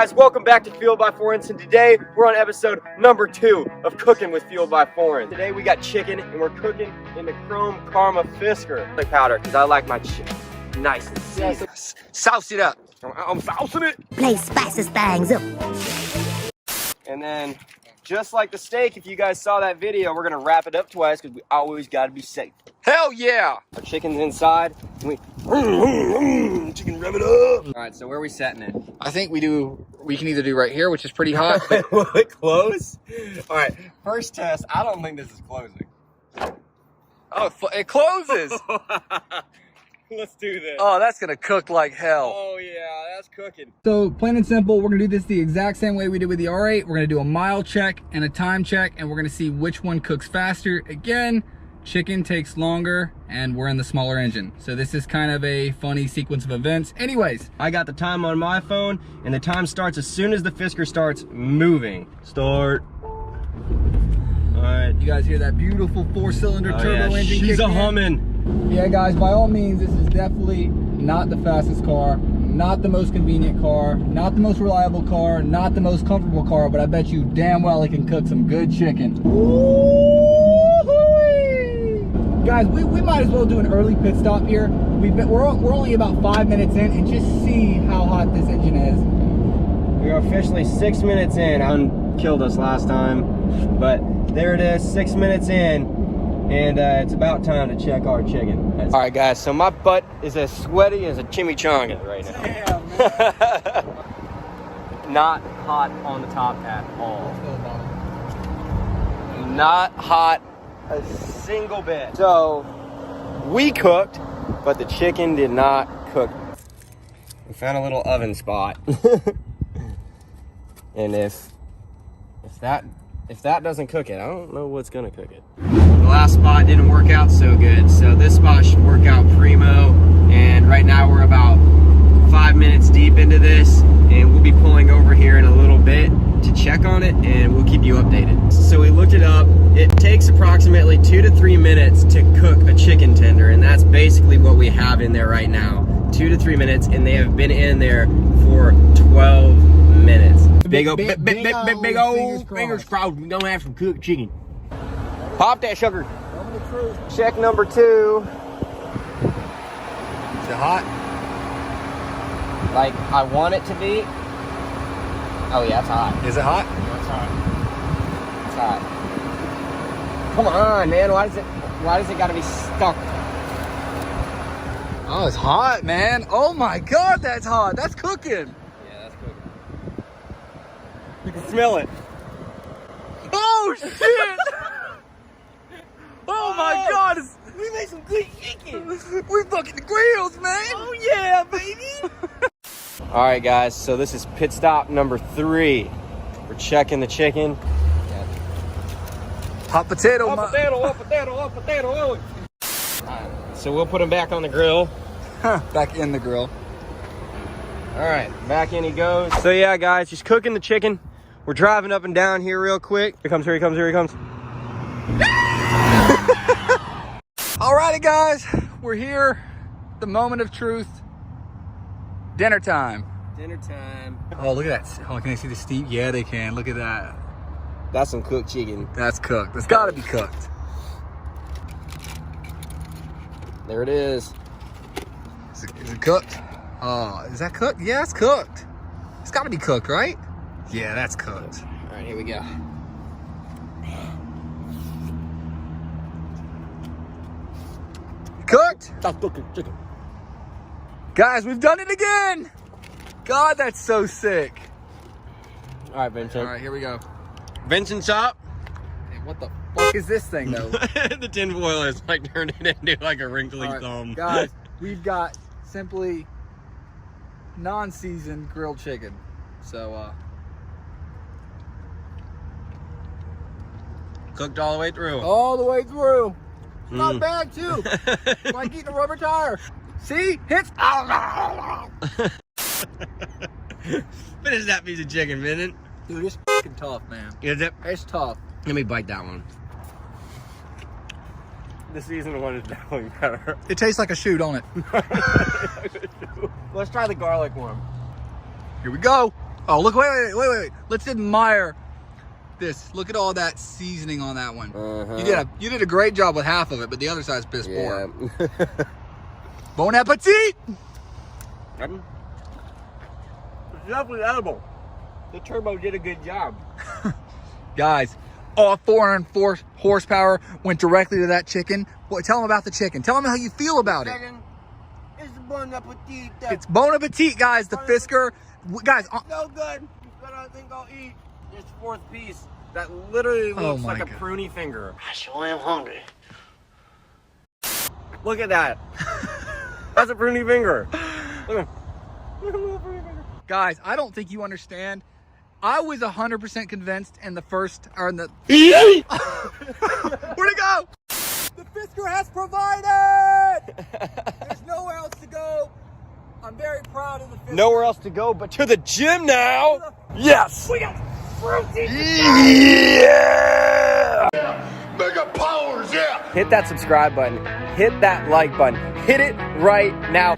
guys, welcome back to Fueled by Foreigns, and today we're on episode number 2 of Cooking with Fueled by Foreigns. Today we got chicken, and we're cooking in the Chrome Karma Fisker powder, because I like my chicken nice and seasoned. Sauce it up. I'm saucing it. Play spices things up. And then, just like the steak, if you guys saw that video, we're gonna wrap it up twice, because we always gotta be safe. Hell yeah! Our chicken's inside, and we chicken rev it up. All right, so where are we setting it? I think we can either do right here, which is pretty hot. Will it close? All right, first test. I don't think this is closing. Oh, it closes. Let's do this. Oh, that's gonna cook like hell. Oh yeah, that's cooking. So plain and simple, we're gonna do this the exact same way we did with the R8. We're gonna do a mile check and a time check, and we're gonna see which one cooks faster. Again, chicken takes longer, and we're in the smaller engine. So this is kind of a funny sequence of events. Anyways, I got the time on my phone, and the time starts as soon as the Fisker starts moving. Start. All right. you guys hear that beautiful 4-cylinder turbo engine She's kicking a in? humming. Yeah, guys, by all means, this is definitely not the fastest car, not the most convenient car, not the most reliable car, not the most comfortable car, but I bet you damn well it can cook some good chicken. Guys, we might as well do an early pit stop here. We're only about 5 minutes in, and just see how hot this engine is. We are officially 6 minutes in. Alan killed us last time, but there it is, 6 minutes in. And it's about time to check our chicken. All right, guys, so my butt is as sweaty as a chimichanga right now. Damn, man. Not hot on the top at all. Not hot a single bit. So, we cooked, but the chicken did not cook. We found a little oven spot. And if that doesn't cook it, I don't know what's gonna cook it. The last spot didn't work out so good, so this spot should work out primo. And right now we're about 5 minutes deep into this, and we'll be pulling over here in a little bit to check on it, and we'll keep you updated. So we looked it up. It takes approximately 2 to 3 minutes to cook a chicken tender, and that's basically what we have in there right now. 2 to 3 minutes, and they have been in there for 12 minutes. Big old fingers crossed. We don't have some cooked chicken. Pop that sugar. Check number 2. Is it hot? Like I want it to be. Oh yeah, it's hot. Is it hot? It's hot. It's hot. Come on, man. Why does it gotta be stuck? Oh, it's hot, man. Oh my God, that's hot. That's cooking. Yeah, that's cooking. You can smell it. Oh shit! Oh my God! We made some good chicken. We fucking the grills, man. Oh yeah, baby. All right, guys. So this is pit stop number 3. We're checking the chicken. Hot potato, Hot potato. So we'll put them back on the grill. Back in the grill. All right, back in he goes. So yeah, guys, just cooking the chicken. We're driving up and down here real quick. Here he comes. Alrighty, guys, we're here. The moment of truth. Dinner time. Dinner time. Oh, look at that. Oh, can they see the steam? Yeah, they can. Look at that. That's some cooked chicken. That's cooked. It's got to be cooked. There it is. Is it cooked? Oh, is that cooked? Yeah, it's cooked. It's got to be cooked, right? Yeah, that's cooked. All right, here we go. Cooked? Stop cooking chicken. Guys, we've done it again. God, that's so sick. All right, Vincent. All right, here we go. Vincent shop. Hey, what the fuck is this thing, though? The tin foil is like turned it into like a wrinkly All right, thumb. guys, we've got simply non-seasoned grilled chicken. So, Cooked all the way through. all the way through. It's not bad, too. Like eating a rubber tire. See? Hits. Finish that piece of chicken, Vincent. Dude, it's fucking tough, man. Is it? It's tough. Let me bite that one. The seasoned one is definitely better. It tastes like a shoe, don't it? Let's try the garlic one. Here we go. Oh, look, wait. Let's admire this. Look at all that seasoning on that one. You did a great job with half of it, but the other side's piss poor. Bon appetit! It's definitely edible. The turbo did a good job. Guys, all 404 horsepower went directly to that chicken. Boy, tell them about the chicken. Tell them how you feel about it. It's bon appetit. It's bon appetit, guys. The Fisker. Guys, So good. But I think I'll eat this fourth piece that literally looks like a pruny finger. I sure am hungry. Look at that. That's a pruny finger. Look at a little pruny finger. guys, I don't think you understand. I was 100% convinced in the first, or in the... Where'd it go? The Fisker has provided! There's nowhere else to go. I'm very proud of the Fisker. Nowhere else to go but to the gym now. Yes. We got fruity. Yeah. Mega powers, yeah. Hit that subscribe button. Hit that like button. Hit it right now.